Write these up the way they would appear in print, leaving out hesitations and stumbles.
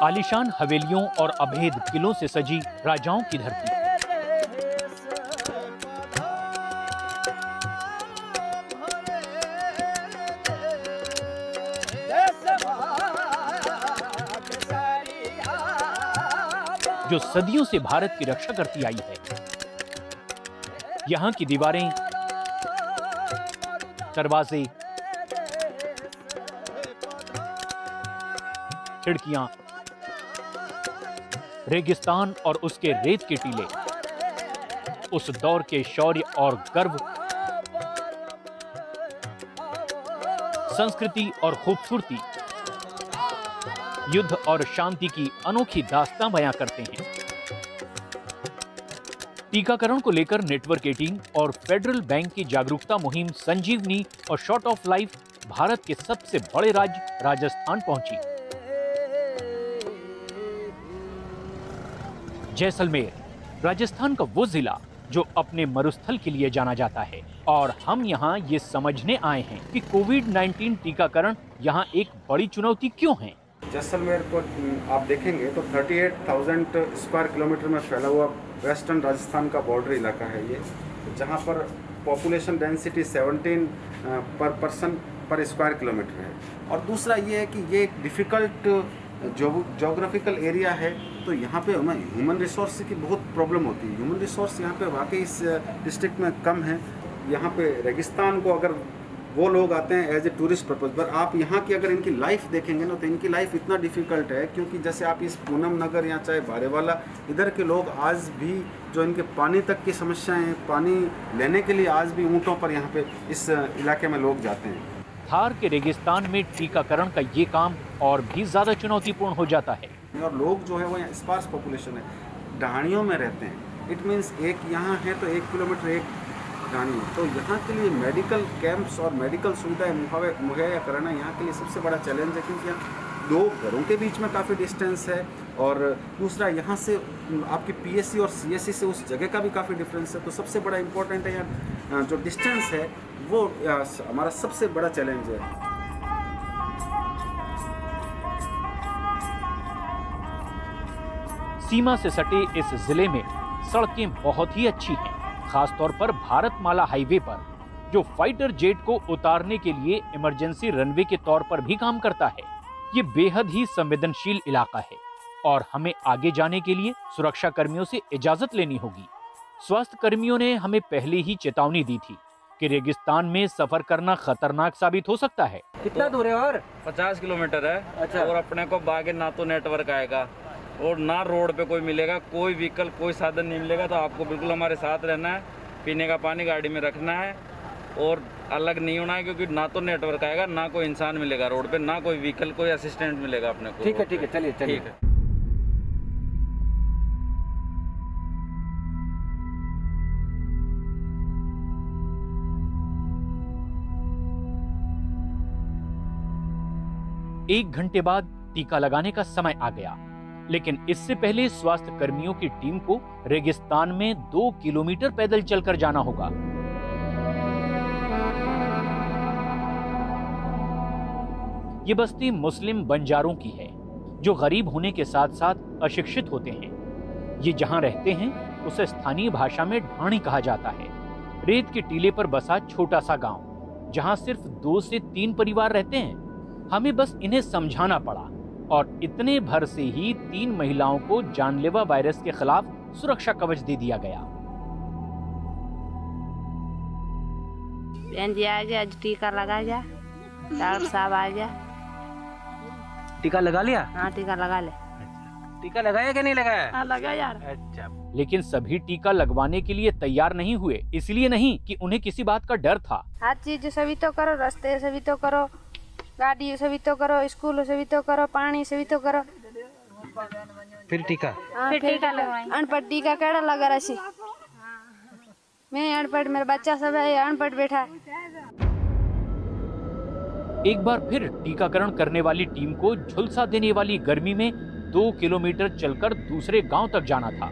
आलीशान हवेलियों और अभेद किलों से सजी राजाओं की धरती। जो सदियों से भारत की रक्षा करती आई है। यहां की दीवारें, दरवाजे, खिड़कियां, रेगिस्तान और उसके रेत के टीले उस दौर के शौर्य और गर्व, संस्कृति और खूबसूरती, युद्ध और शांति की अनोखी दास्तां बयां करते हैं। टीकाकरण को लेकर नेटवर्क 18 और फेडरल बैंक की जागरूकता मुहिम संजीवनी और शॉर्ट ऑफ लाइफ भारत के सबसे बड़े राज्य राजस्थान पहुंची। जैसलमेर राजस्थान का वो जिला जो अपने मरुस्थल के लिए जाना जाता है, और हम यहाँ ये समझने आए हैं कि कोविड-19 टीकाकरण यहाँ एक बड़ी चुनौती क्यों है। जैसलमेर को आप देखेंगे तो 38,000 स्क्वायर किलोमीटर में फैला हुआ वेस्टर्न राजस्थान का बॉर्डर इलाका है ये, जहाँ पर पॉपुलेशन डेंसिटी 17 पर पर्सन पर स्क्वायर किलोमीटर है। और दूसरा ये है कि ये एक डिफ़िकल्ट जोग्राफिकल एरिया है, तो यहाँ पे हमें ह्यूमन रिसोर्स की बहुत प्रॉब्लम होती है। ह्यूमन रिसोर्स यहाँ पे वाकई इस डिस्ट्रिक्ट में कम है। यहाँ पे रेगिस्तान को अगर वो लोग आते हैं एज ए टूरिस्ट पर्पज़, पर आप यहाँ की अगर इनकी लाइफ देखेंगे ना, तो इनकी लाइफ इतना डिफ़िकल्ट है, क्योंकि जैसे आप इस पूनम नगर या चाहे बारेवाला, इधर के लोग आज भी जो इनके पानी तक की समस्याएं हैं, पानी लेने के लिए आज भी ऊँटों पर यहाँ पे इस इलाके में लोग जाते हैं। थार के रेगिस्तान में टीकाकरण का ये काम और भी ज्यादा चुनौतीपूर्ण हो जाता है। और लोग जो है वो यहाँ स्पार्स पॉपुलेशन है, ढाणियों में रहते हैं। इट मीन्स एक यहाँ है तो 1 किलोमीटर एक ढाणी है, तो यहाँ के लिए मेडिकल कैंप्स और मेडिकल सुविधाएं मुहैया कराना यहाँ के लिए सबसे बड़ा चैलेंज है, क्योंकि यहाँ 2 घरों के बीच में काफ़ी डिस्टेंस है, और दूसरा यहाँ से आपकी पीएससी और सीएससी से उस जगह का भी काफ़ी डिफरेंस है। तो सबसे बड़ा इम्पोर्टेंट है यहाँ जो डिस्टेंस है, वो हमारा सबसे बड़ा चैलेंज है। सीमा से सटे इस जिले में सड़कें बहुत ही अच्छी हैं, खासतौर पर भारतमाला हाईवे पर, जो फाइटर जेट को उतारने के लिए इमरजेंसी रनवे के तौर पर भी काम करता है। ये बेहद ही संवेदनशील इलाका है और हमें आगे जाने के लिए सुरक्षा कर्मियों से इजाजत लेनी होगी। स्वास्थ्य कर्मियों ने हमें पहले ही चेतावनी दी थी कि रेगिस्तान में सफर करना खतरनाक साबित हो सकता है। कितना दूर है? और 50 किलोमीटर है। अच्छा। और अपने को बागे ना तो नेटवर्क आएगा और ना रोड पे कोई मिलेगा, कोई व्हीकल, कोई साधन नहीं मिलेगा। तो आपको बिल्कुल हमारे साथ रहना है, पीने का पानी गाड़ी में रखना है और अलग नहीं होना है, क्योंकि ना तो नेटवर्क आएगा, ना कोई इंसान मिलेगा रोड पे, ना कोई व्हीकल, कोई असिस्टेंट मिलेगा अपने को। ठीक है, ठीक है, चलिए चलिए। ठीक है। एक घंटे बाद टीका लगाने का समय आ गया, लेकिन इससे पहले स्वास्थ्य कर्मियों की टीम को रेगिस्तान में 2 किलोमीटर पैदल चलकर जाना होगा। ये बस्ती मुस्लिम बंजारों की है, जो गरीब होने के साथ साथ अशिक्षित होते हैं। ये जहां रहते हैं उसे स्थानीय भाषा में ढाणी कहा जाता है। रेत के टीले पर बसा छोटा सा गांव, जहां सिर्फ 2 से 3 परिवार रहते हैं। हमें बस इन्हें समझाना पड़ा और इतने भर से ही 3 महिलाओं को जानलेवा वायरस के खिलाफ सुरक्षा कवच दे दिया गया। बहन जी आ गया, आज टीका लगा गया, डॉक्टर साहब आ गया। टीका लगा लिया? हाँ टीका लगा ले। टीका लगाया कि नहीं लगाया? हाँ लगा यार। अच्छा। लेकिन सभी टीका लगवाने के लिए तैयार नहीं हुए। इसलिए नहीं कि उन्हें किसी बात का डर था। हर चीज से भी तो करो, रास्ते से भी तो करो, गाड़ी से भी तो करो, स्कूल से भी तो करो, पानी से भी तो करो। फिर टीका अनपढ़ टीका केड़ा लगा रही। मैं अनपढ़, मेरा बच्चा सब है अनपढ़ बैठा है। एक बार फिर टीकाकरण करने वाली टीम को झुलसा देने वाली गर्मी में 2 किलोमीटर चलकर दूसरे गांव तक जाना था।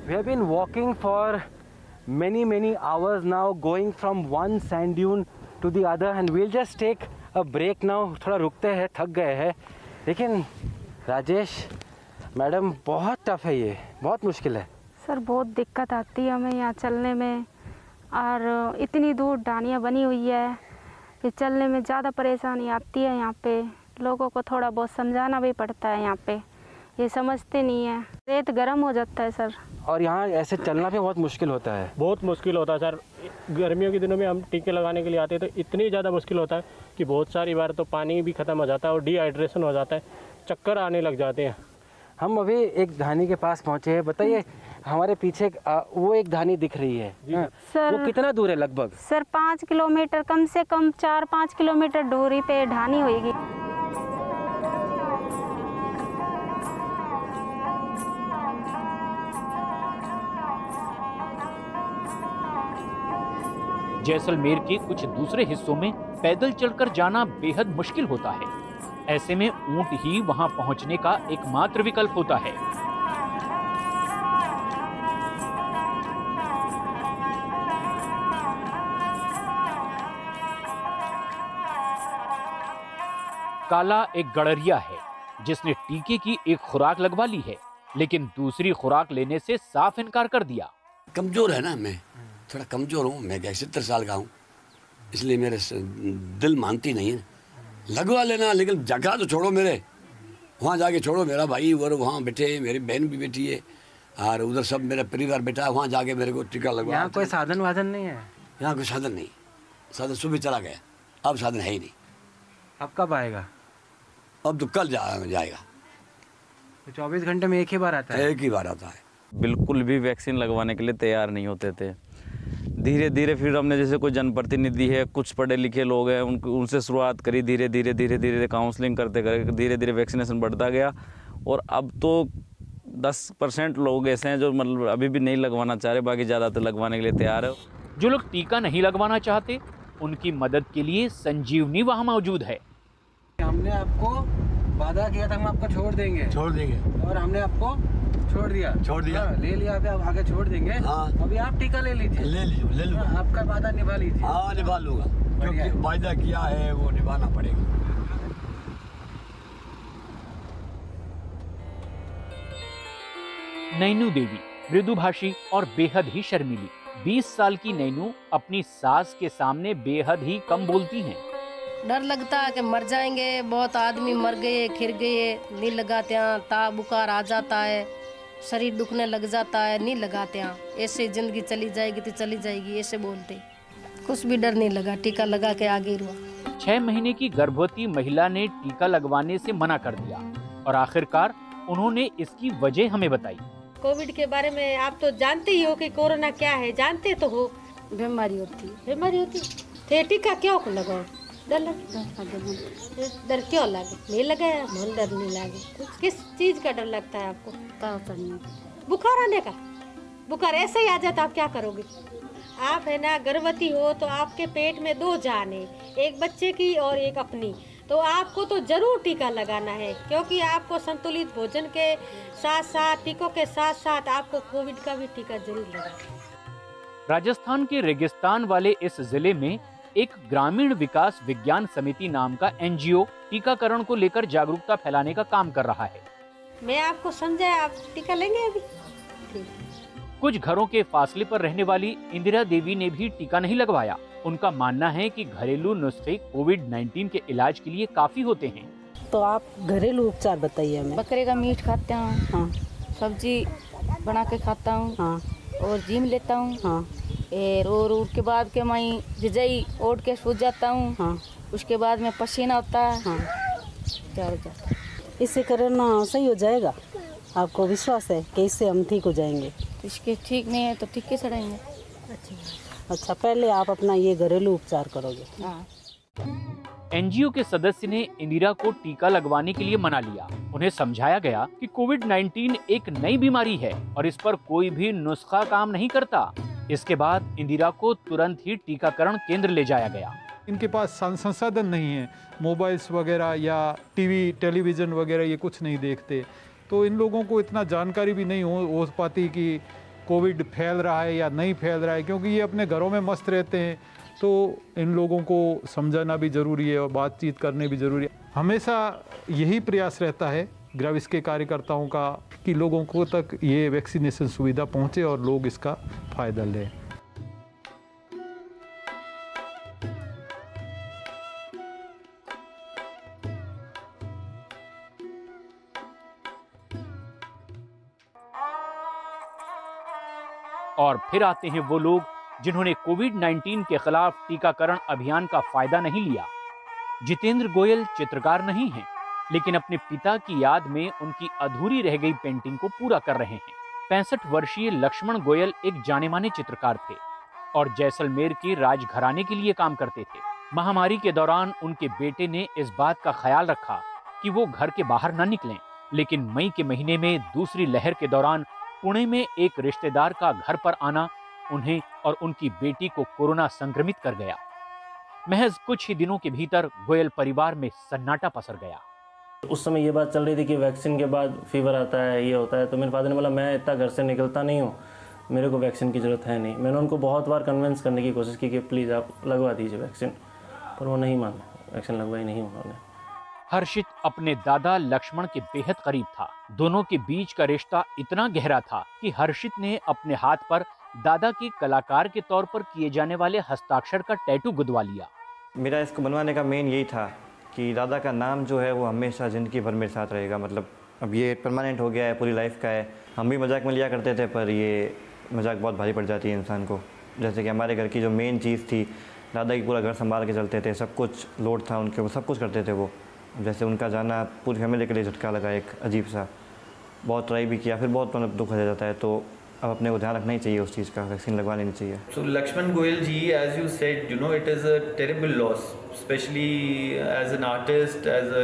We have been walking for many hours now, going from one sand dune to the other, and we'll just take a break now. थोड़ा रुकते हैं, थक गए हैं। लेकिन राजेश मैडम, बहुत टफ है ये, बहुत मुश्किल है। सर बहुत दिक्कत आती है हमें यहाँ चलने में, और इतनी दूर ढानियाँ बनी हुई है कि चलने में ज़्यादा परेशानी आती है। यहाँ पे लोगों को थोड़ा बहुत समझाना भी पड़ता है, यहाँ पे ये समझते नहीं है। रेत गर्म हो जाता है सर, और यहाँ ऐसे चलना भी बहुत मुश्किल होता है। बहुत मुश्किल होता है सर। गर्मियों के दिनों में हम टीके लगाने के लिए आते हैं तो इतनी ज़्यादा मुश्किल होता है कि बहुत सारी बार तो पानी भी ख़त्म हो जाता है और डिहाइड्रेशन हो जाता है, चक्कर आने लग जाते हैं। हम अभी एक धानी के पास पहुँचे हैं। बताइए, हमारे पीछे वो एक धानी दिख रही है सर। वो कितना दूर है लगभग? सर 5 किलोमीटर, कम से कम 4-5 किलोमीटर दूरी पे ढानी होगी। जैसलमेर के कुछ दूसरे हिस्सों में पैदल चलकर जाना बेहद मुश्किल होता है। ऐसे में ऊंट ही वहां पहुंचने का एकमात्र विकल्प होता है। काला एक गड़रिया है जिसने टीके की एक खुराक लगवा ली है, लेकिन दूसरी खुराक लेने से साफ इनकार कर दिया। कमजोर है ना, मैं थोड़ा कमजोर हूँ। मैं 70 साल का हूँ, इसलिए मेरे दिल मानती नहीं है। लगवा लेना, लेकिन जगह तो छोड़ो, मेरे वहाँ जाके छोड़ो। मेरा भाई और वहाँ बैठे, मेरी बहन भी बैठी है, और उधर सब मेरा परिवार बैठा है। वहाँ जाके मेरे को टीका लगवा। यहाँ कोई साधन वाधन नहीं है? यहाँ कोई साधन नहीं, साधन सुबह चला गया, अब साधन है ही नहीं। अब कब आएगा? अब तो कल जाएगा। 24 घंटे में एक ही बार आता है? एक ही बार आता है। बिल्कुल भी वैक्सीन लगवाने के लिए तैयार नहीं होते थे। धीरे धीरे फिर हमने, जैसे कोई जनप्रतिनिधि है, कुछ पढ़े लिखे लोग हैं, उनसे शुरुआत करी। धीरे धीरे काउंसलिंग करते धीरे धीरे वैक्सीनेशन बढ़ता गया, और अब तो 10% लोग ऐसे हैं जो मतलब अभी भी नहीं लगवाना चाह रहे, बाकी ज़्यादातर लगवाने के लिए तैयार है। जो लोग टीका नहीं लगवाना चाहते, उनकी मदद के लिए संजीवनी वहां मौजूद है। हमने आपको वादा किया था हम आपको छोड़ देंगे, और हमने आपको छोड़ दिया। हाँ, ले लिया। अभी आप आगे छोड़ देंगे। हाँ। अभी आप टीका ले लीजिए। ले लो। हाँ, आपका वादा निभा लीजिए। हाँ, निभा लूँगा। जो वादा किया है वो निभाना पड़ेगा। नैनू देवी मृदुभाषी और बेहद ही शर्मीली। 20 साल की नैनू अपनी सास के सामने बेहद ही कम बोलती हैं। डर लगता है कि मर जाएंगे, बहुत आदमी मर गए, खिर गए, नहीं लगाते हैं, ताव बुखार आ जाता है, शरीर दुखने लग जाता है, नहीं लगाते हैं, ऐसे जिंदगी चली जाएगी तो चली जाएगी, ऐसे बोलते। कुछ भी डर नहीं लगा, टीका लगा के आगे रुआ। 6 महीने की गर्भवती महिला ने टीका लगवाने से मना कर दिया, और आखिरकार उन्होंने इसकी वजह हमें बताई। कोविड के बारे में आप तो जानते ही हो कि कोरोना क्या है, जानते तो हो। बीमारी होती तो टीका क्यों लगाओ? डर लगता? डर क्यों लगे? नहीं लगाया, मन डर नहीं लगे। किस चीज का डर लगता है आपको? बुखार आने का। बुखार ऐसे ही आ जाता, आप क्या करोगे? आप है ना गर्भवती हो तो आपके पेट में 2 जान है, एक बच्चे की और एक अपनी, तो आपको तो जरूर टीका लगाना है, क्योंकि आपको संतुलित भोजन के साथ साथ, टीकों के साथ साथ आपको कोविड का भी टीका जरूर लगाना है। राजस्थान के रेगिस्तान वाले इस जिले में एक ग्रामीण विकास विज्ञान समिति नाम का NGO टीकाकरण को लेकर जागरूकता फैलाने का काम कर रहा है। मैं आपको समझाया, आप टीका लेंगे अभी? कुछ घरों के फासले पर रहने वाली इंदिरा देवी ने भी टीका नहीं लगवाया। उनका मानना है कि घरेलू नुस्खे कोविड-19 के इलाज के लिए काफी होते हैं। तो आप घरेलू उपचार बताइए हमें। बकरे का मीट खाता हूँ, हाँ। सब्जी बना के खाता हूँ, हाँ। और जिम लेता हूँ, हाँ। और उसके बाद के मैं जिजाई ओढ़ के सो जाता हूँ, हाँ। उसके बाद में पसीना होता है। हाँ, क्या हो जाता है? इससे कोरोना सही हो जाएगा? आपको विश्वास है कि इससे हम ठीक हो जाएंगे? इसके ठीक नहीं है तो ठीक कैसे रहेंगे? अच्छा, पहले आप अपना ये घरेलू उपचार करोगे? हाँ। एनजीओ के सदस्य ने इंदिरा को टीका लगवाने के लिए मना लिया। उन्हें समझाया गया कि कोविड-19 एक नई बीमारी है और इस पर कोई भी नुस्खा काम नहीं करता। इसके बाद इंदिरा को तुरंत ही टीकाकरण केंद्र ले जाया गया। इनके पास संसाधन नहीं है, मोबाइल्स वगैरह या टीवी टेलीविज़न वगैरह ये कुछ नहीं देखते, तो इन लोगों को इतना जानकारी भी नहीं हो पाती कि कोविड फैल रहा है या नहीं फैल रहा है, क्योंकि ये अपने घरों में मस्त रहते हैं। तो इन लोगों को समझाना भी ज़रूरी है और बातचीत करने भी ज़रूरी है। हमेशा यही प्रयास रहता है ग्रेविस के कार्यकर्ताओं का कि लोगों को तक ये वैक्सीनेशन सुविधा पहुँचे और लोग इसका फ़ायदा लें। और फिर आते हैं वो लोग जिन्होंने कोविड-19 के खिलाफ टीकाकरण अभियान का फायदा नहीं लिया। जितेंद्र गोयल चित्रकार नहीं हैं, लेकिन अपने पिता की याद में उनकी अधूरी रह गई पेंटिंग को पूरा कर रहे हैं। 65 वर्षीय लक्ष्मण गोयल एक जाने-माने चित्रकार थे और जैसलमेर के राजघराने के लिए काम करते थे। महामारी के दौरान उनके बेटे ने इस बात का ख्याल रखा कि वो घर के बाहर न निकलें, लेकिन मई के महीने में दूसरी लहर के दौरान पुणे में एक रिश्तेदार का घर पर आना उन्हें और उनकी बेटी को कोरोना संक्रमित कर गया। महज कुछ ही दिनों के भीतर गोयल परिवार में सन्नाटा पसर गया। उस समय ये बात चल रही थी कि वैक्सीन के बाद फीवर आता है, ये होता है, तो मेरे फादर ने बोला मैं इतना घर से निकलता नहीं हूँ, मेरे को वैक्सीन की ज़रूरत है नहीं। मैंने उनको बहुत बार कन्विंस करने की कोशिश की कि प्लीज़ आप लगवा दीजिए वैक्सीन, पर वो नहीं माने, वैक्सीन लगवाई नहीं उन्होंने। हर्षित अपने दादा लक्ष्मण के बेहद करीब था। दोनों के बीच का रिश्ता इतना गहरा था कि हर्षित ने अपने हाथ पर दादा के कलाकार के तौर पर किए जाने वाले हस्ताक्षर का टैटू गुदवा लिया। मेरा इसको बनवाने का मेन यही था कि दादा का नाम जो है वो हमेशा ज़िंदगी भर मेरे साथ रहेगा। मतलब अब ये परमानेंट हो गया है, पूरी लाइफ का है। हम भी मजाक में लिया करते थे, पर ये मजाक बहुत भारी पड़ जाती है इंसान को। जैसे कि हमारे घर की जो मेन चीज़ थी, दादा की पूरा घर संभाल के चलते थे, सब कुछ लोड था उनके, वो सब कुछ करते थे वो। जैसे उनका जाना पूरी फैमिली के लिए झटका लगा, एक अजीब सा। बहुत ट्राई भी किया, फिर बहुत मतलब दुख हो जाता है, तो अब अपने को ध्यान रखना ही चाहिए उस चीज़ का, वैक्सीन लगवा लेनी चाहिए। So Lakshman Goyal ji, as you said, you know, it is a terrible loss, especially as an artist, as a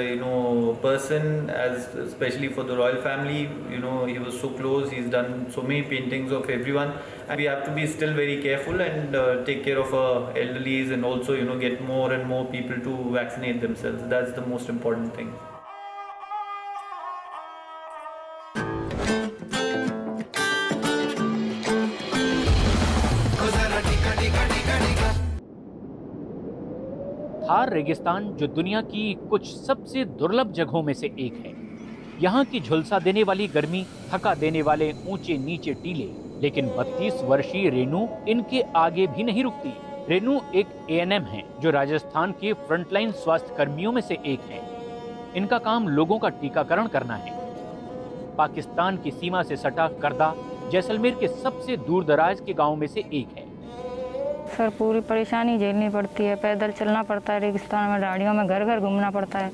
person, as especially for the royal family. He was so close. He's done so many paintings of everyone, and we have to be still very careful and take care of our elderlies, and also get more and more people to vaccinate themselves. That's the most important thing. Thar रेगिस्तान जो दुनिया की कुछ सबसे दुर्लभ जगहों में से एक है। यहाँ की झुलसा देने वाली गर्मी, थका देने वाले ऊंचे नीचे टीले, लेकिन 32 वर्षीय रेनू इनके आगे भी नहीं रुकती। रेनू एक एएनएम है जो राजस्थान के फ्रंटलाइन स्वास्थ्य कर्मियों में से एक है। इनका काम लोगों का टीकाकरण करना है। पाकिस्तान की सीमा से सटा करदा जैसलमेर के सबसे दूर दराज के गाँव में से एक है। सर पूरी परेशानी झेलनी पड़ती है, पैदल चलना पड़ता है, रेगिस्तान में गाड़ियों में घर घर घूमना पड़ता है,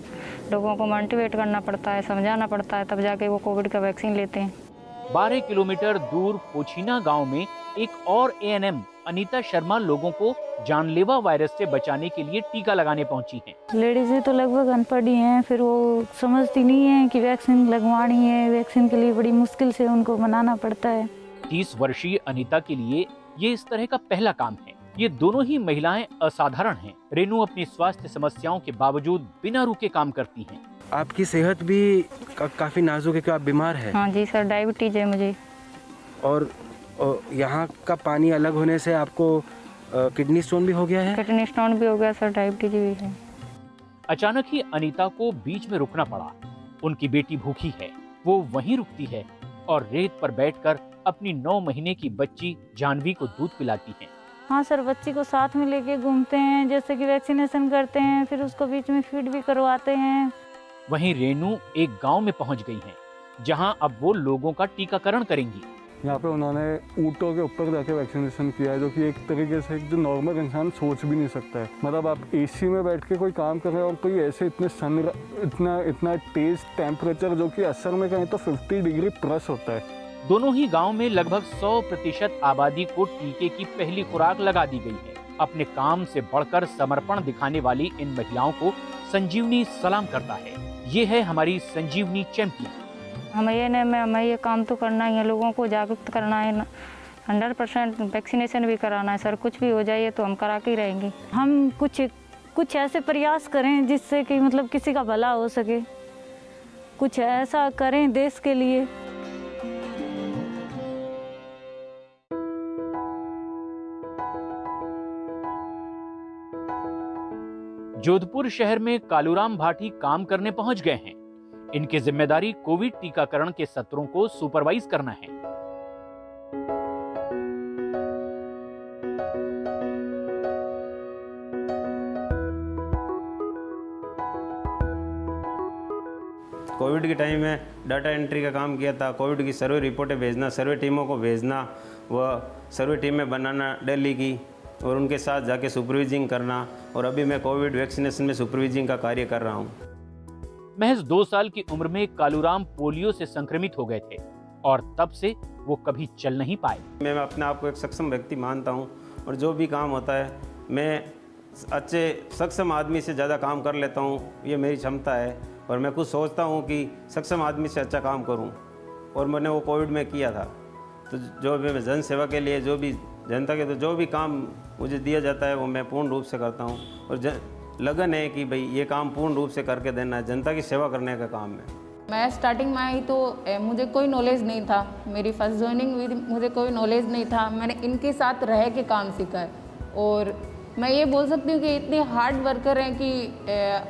लोगों को मोटिवेट करना पड़ता है, समझाना पड़ता है, तब जाके वो कोविड का वैक्सीन लेते हैं। 12 किलोमीटर दूर पोछीना गांव में एक और एएनएम अनीता शर्मा लोगों को जानलेवा वायरस से बचाने के लिए टीका लगाने पहुंची हैं। लेडीजें तो लगभग अनपढ़ ही हैं, फिर वो समझती नहीं है कि वैक्सीन लगवानी है। वैक्सीन के लिए बड़ी मुश्किल से उनको मनाना पड़ता है। 30 वर्षीय अनीता के लिए ये इस तरह का पहला काम है। ये दोनों ही महिलाएं असाधारण हैं। रेनू अपनी स्वास्थ्य समस्याओं के बावजूद बिना रुके काम करती हैं। आपकी सेहत भी काफी नाजुक है, क्या आप बीमार हैं? हाँ जी सर, डायबिटीज है मुझे। और यहाँ का पानी अलग होने से आपको किडनी स्टोन भी हो गया है? किडनी स्टोन भी हो गया सर, डायबिटीज भी है। अचानक ही अनीता को बीच में रुकना पड़ा। उनकी बेटी भूखी है, वो वहीं रुकती है और रेत पर बैठकर अपनी 9 महीने की बच्ची जानवी को दूध पिलाती है। हाँ सर, बच्ची को साथ में लेके घूमते हैं, जैसे कि वैक्सीनेशन करते हैं, फिर उसको बीच में फीड भी करवाते हैं। वहीं रेनू एक गांव में पहुंच गई हैं, जहां अब वो लोगों का टीकाकरण करेंगी। यहाँ पे उन्होंने ऊँटों के ऊपर जाके वैक्सीनेशन किया है, जो कि एक तरीके से जो नॉर्मल इंसान सोच भी नहीं सकता है। मतलब आप एसी में बैठ के कोई काम कर रहे हो और कोई ऐसे इतना तेज टेम्परेचर, जो कि असर में कहीं तो 50 डिग्री प्लस होता है। दोनों ही गांव में लगभग 100% आबादी को टीके की पहली खुराक लगा दी गई है। अपने काम से बढ़कर समर्पण दिखाने वाली इन महिलाओं को संजीवनी सलाम करता है। ये है हमारी संजीवनी चैंपियन। हमें ये काम तो करना ही है, लोगों को जागरूक करना है, 100% वैक्सीनेशन भी कराना है सर। कुछ भी हो जाए तो हम करा के ही रहेंगे। हम कुछ ऐसे प्रयास करें जिससे कि मतलब किसी का भला हो सके, कुछ ऐसा करें देश के लिए। जोधपुर शहर में कालूराम भाटी काम करने पहुंच गए हैं। इनकी जिम्मेदारी कोविड टीकाकरण के सत्रों को सुपरवाइज करना है। कोविड के टाइम में डाटा एंट्री का काम किया था, कोविड की सर्वे रिपोर्टें भेजना, सर्वे टीमों को भेजना, व सर्वे टीम में बनाना दिल्ली की और उनके साथ जाके सुपरवाइजिंग करना। और अभी मैं कोविड वैक्सीनेशन में सुपरवाइजिंग का कार्य कर रहा हूँ। महज 2 साल की उम्र में कालूराम पोलियो से संक्रमित हो गए थे और तब से वो कभी चल नहीं पाए। मैं अपने आप को एक सक्षम व्यक्ति मानता हूँ और जो भी काम होता है मैं अच्छे सक्षम आदमी से ज़्यादा काम कर लेता हूँ, ये मेरी क्षमता है। और मैं खुद सोचता हूँ कि सक्षम आदमी से अच्छा काम करूँ, और मैंने वो कोविड में किया था। तो जो भी मैं जन सेवा के लिए, जो भी जनता के, तो जो भी काम मुझे दिया जाता है वो मैं पूर्ण रूप से करता हूँ। और लगन है कि भाई ये काम पूर्ण रूप से करके देना है, जनता की सेवा करने का काम है। मैं स्टार्टिंग में आई तो मुझे कोई नॉलेज नहीं था, मेरी फर्स्ट ज्वाइनिंग हुई थी, मुझे कोई नॉलेज नहीं था। मैंने इनके साथ रह के काम सीखा है और मैं ये बोल सकती हूँ कि इतने हार्ड वर्कर हैं कि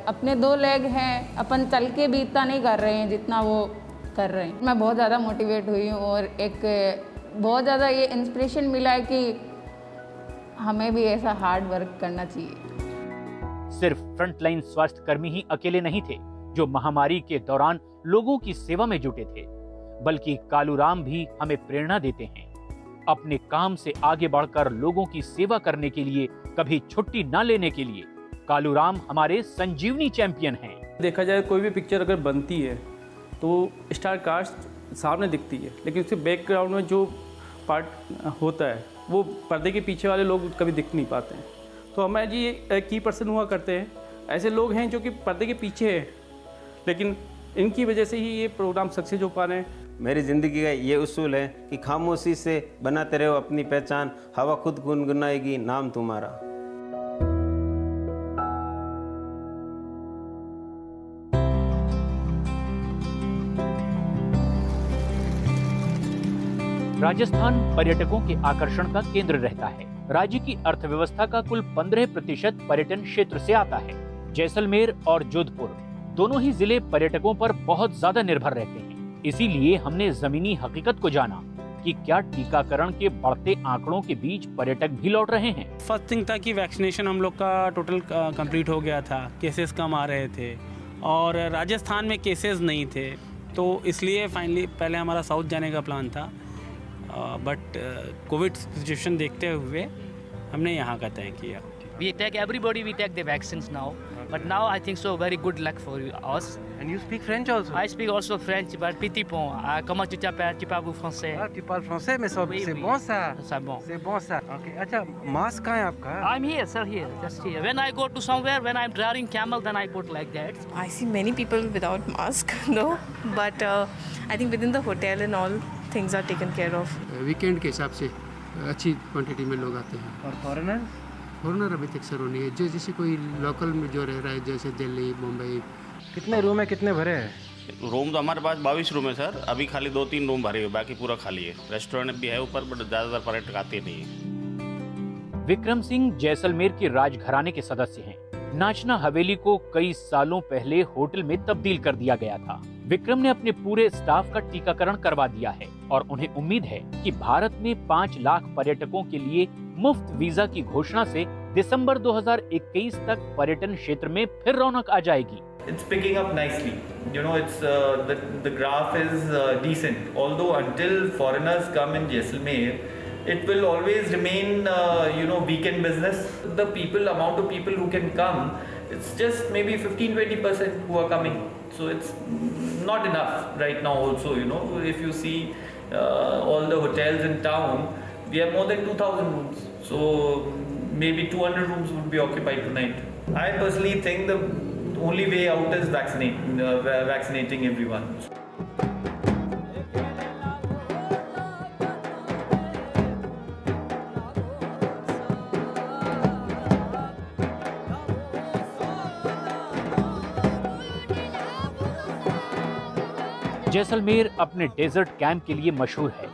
अपने 2 लेग हैं, अपन चल के भी इतना नहीं कर रहे हैं जितना वो कर रहे हैं। मैं बहुत ज़्यादा मोटिवेट हुई हूँ और एक बहुत ज़्यादा ये इंस्पिरेशन मिला है कि हमें भी ऐसा हार्ड वर्क करना चाहिए। सिर्फ फ्रंटलाइन स्वास्थ्य कर्मी ही अकेले नहीं थे जो महामारी के दौरान लोगों की सेवा में जुटे थे, बल्कि कालूराम भी हमें प्रेरणा देते हैं। अपने काम से आगे बढ़कर लोगों की सेवा करने के लिए, कभी छुट्टी न लेने के लिए कालूराम हमारे संजीवनी चैंपियन हैं। देखा जाए कोई भी पिक्चर अगर बनती है तो स्टार कास्ट सामने दिखती है, लेकिन उसके बैकग्राउंड में जो पार्ट होता है वो पर्दे के पीछे वाले लोग कभी दिख नहीं पाते हैं। तो हमें जी एक की पर्सन हुआ करते हैं, ऐसे लोग हैं जो कि पर्दे के पीछे हैं, लेकिन इनकी वजह से ही ये प्रोग्राम सक्सेस हो पा रहे हैं। मेरी ज़िंदगी का ये उसूल है कि खामोशी से बनाते रहो अपनी पहचान, हवा खुद गुनगुनाएगी नाम तुम्हारा। राजस्थान पर्यटकों के आकर्षण का केंद्र रहता है। राज्य की अर्थव्यवस्था का कुल 15% पर्यटन क्षेत्र से आता है। जैसलमेर और जोधपुर दोनों ही जिले पर्यटकों पर बहुत ज्यादा निर्भर रहते हैं। इसीलिए हमने जमीनी हकीकत को जाना कि क्या टीकाकरण के बढ़ते आंकड़ों के बीच पर्यटक भी लौट रहे हैं। फर्स्ट थिंग था कि वैक्सीनेशन हम लोग का टोटल कंप्लीट हो गया था, केसेस कम आ रहे थे और राजस्थान में केसेस नहीं थे, तो इसलिए फाइनली पहले हमारा साउथ जाने का प्लान था, बट कोविड सिचुएशन देखते हुए हमने यहाँ का तय किया। We take everybody, we take the vaccines now, but now I think so very good luck for us. And you speak French also? I speak also French, but petit peu. Comment tu t'appelles? Tu parles français? Ah, tu parles français, mais c'est bon ça. C'est bon. C'est bon ça. Okay. अच्छा, mask कहाँ है आपका? I'm here, sir, here, just here. When I go to somewhere, when I'm driving camel, then I put like that. I see many people without mask, though, but I think within the hotel and all things are taken care of. Weekend के हिसाब से अच्छी quantity में लोग आते हैं। और foreigner? Foreigner अभी तक सर नहीं है, जो जैसे कोई लोकल में जो रह रहा है, जैसे दिल्ली, मुंबई। कितने रूम है, कितने भरे हैं? रूम तो हमारे पास 22 रूम है सर, अभी खाली 2-3 रूम भरे हुए, बाकी पूरा खाली है। रेस्टोरेंट भी है ऊपर, बट ज़्यादातर पर्यटक आते नहीं है। विक्रम सिंह जैसलमेर के राजघराने के सदस्य हैं। नाचना हवेली को कई सालों पहले होटल में तब्दील कर दिया गया था। विक्रम ने अपने पूरे स्टाफ का टीकाकरण करवा दिया है और उन्हें उम्मीद है कि भारत में 5 लाख पर्यटकों के लिए मुफ्त वीजा की घोषणा से दिसंबर 2021 तक पर्यटन क्षेत्र में फिर रौनक आ जाएगी। it's picking up nicely. You know, it's the graph is decent. Although until foreigners come in Jaisalmer, it will always remain, weekend business. The amount of people who can come, it's just maybe 15-20% who are coming. So it's not enough right now also, if you see all the hotels in town, we have more than 2,000 rooms. So maybe 200 rooms would be occupied tonight. I personally think the only way out is vaccinating everyone. Jaisalmer अपने desert camp के लिए मशहूर है,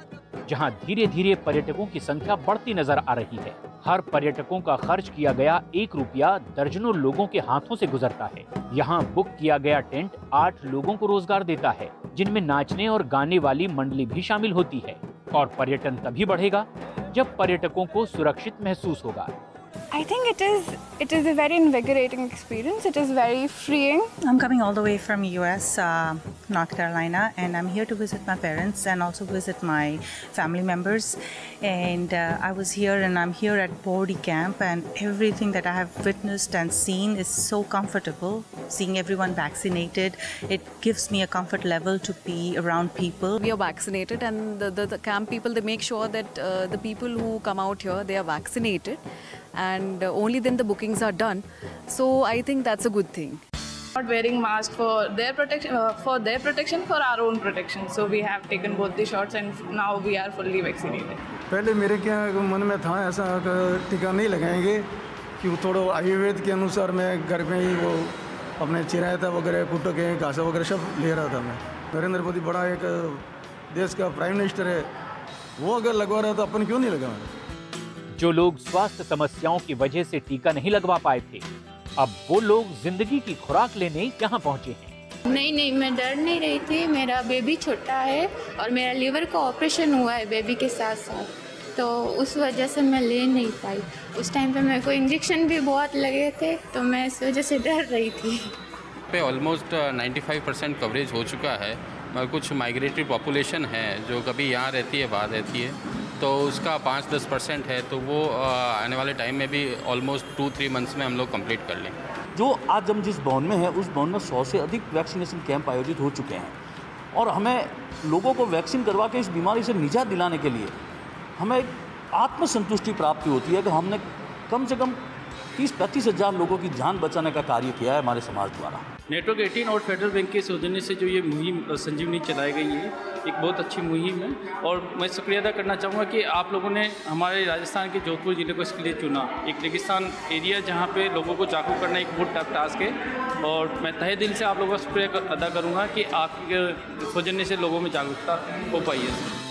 जहां धीरे धीरे पर्यटकों की संख्या बढ़ती नजर आ रही है। हर पर्यटकों का खर्च किया गया 1 रुपया दर्जनों लोगों के हाथों से गुजरता है। यहाँ बुक किया गया टेंट 8 लोगों को रोजगार देता है, जिनमें नाचने और गाने वाली मंडली भी शामिल होती है। और पर्यटन तभी बढ़ेगा जब पर्यटकों को सुरक्षित महसूस होगा। I think it is a very invigorating experience. It is very freeing. I'm coming all the way from US, North Carolina, and I'm here to visit my parents and also visit my family members. And I was here and I'm here at Bordy Camp, and everything that I have witnessed and seen is so comfortable. Seeing everyone vaccinated, it gives me a comfort level to be around people. We are vaccinated, and the camp people, they make sure that the people who come out here, they are vaccinated. And only then the bookings are done. So I think that's a good thing. Not wearing mask for their protection, for our own protection. So we have taken both the shots, and now we are fully vaccinated. पहले मेरे क्या मन में था ऐसा टीका नहीं लगाएंगे, कि थोड़ा आयुर्वेद के अनुसार मैं घर में ही वो अपने चिरायता वगैरह कुट्टो के घासा वगैरह सब ले रहा था। मैं नरेंद्र मोदी बड़ा एक देश का प्राइम मिनिस्टर है, वो अगर लगवा रहा था अपन क्यों नहीं लगवाएं। जो लोग स्वास्थ्य समस्याओं की वजह से टीका नहीं लगवा पाए थे, अब वो लोग जिंदगी की खुराक लेने यहाँ पहुँचे हैं। नहीं, मैं डर नहीं रही थी। मेरा बेबी छोटा है और मेरा लीवर का ऑपरेशन हुआ है बेबी के साथ साथ, तो उस वजह से मैं ले नहीं पाई। उस टाइम पे मेरे को इंजेक्शन भी बहुत लगे थे, तो मैं इस वजह से डर रही थी। पे ऑलमोस्ट 95% कवरेज हो चुका है, मगर कुछ माइग्रेटरी पॉपुलेशन है जो कभी यहाँ रहती है, बाहर रहती है, तो उसका 5-10% है, तो वो आने वाले टाइम में भी ऑलमोस्ट 2-3 मंथ्स में हम लोग कंप्लीट कर लेंगे। जो आज हम जिस भवन में है, उस भवन में 100 से अधिक वैक्सीनेशन कैंप आयोजित हो चुके हैं, और हमें लोगों को वैक्सीन करवा के इस बीमारी से निजात दिलाने के लिए हमें एक आत्मसंतुष्टि प्राप्ति होती है कि हमने कम से कम 30-35 हज़ार लोगों की जान बचाने का कार्य किया है हमारे समाज द्वारा। नेटवर्क 18 और फेडरल बैंक के सौजन्य से जो ये मुहिम संजीवनी चलाई गई है, एक बहुत अच्छी मुहिम है, और मैं शुक्रिया अदा करना चाहूँगा कि आप लोगों ने हमारे राजस्थान के जोधपुर ज़िले को इसके लिए चुना। एक रेगिस्तान एरिया जहाँ पे लोगों को जागरूक करना एक बहुत टफ टास्क है, और मैं तहे दिल से आप लोगों का शुक्रिया अदा करूँगा कि आपके सौजन्य से लोगों में जागरूकता हो पाई है।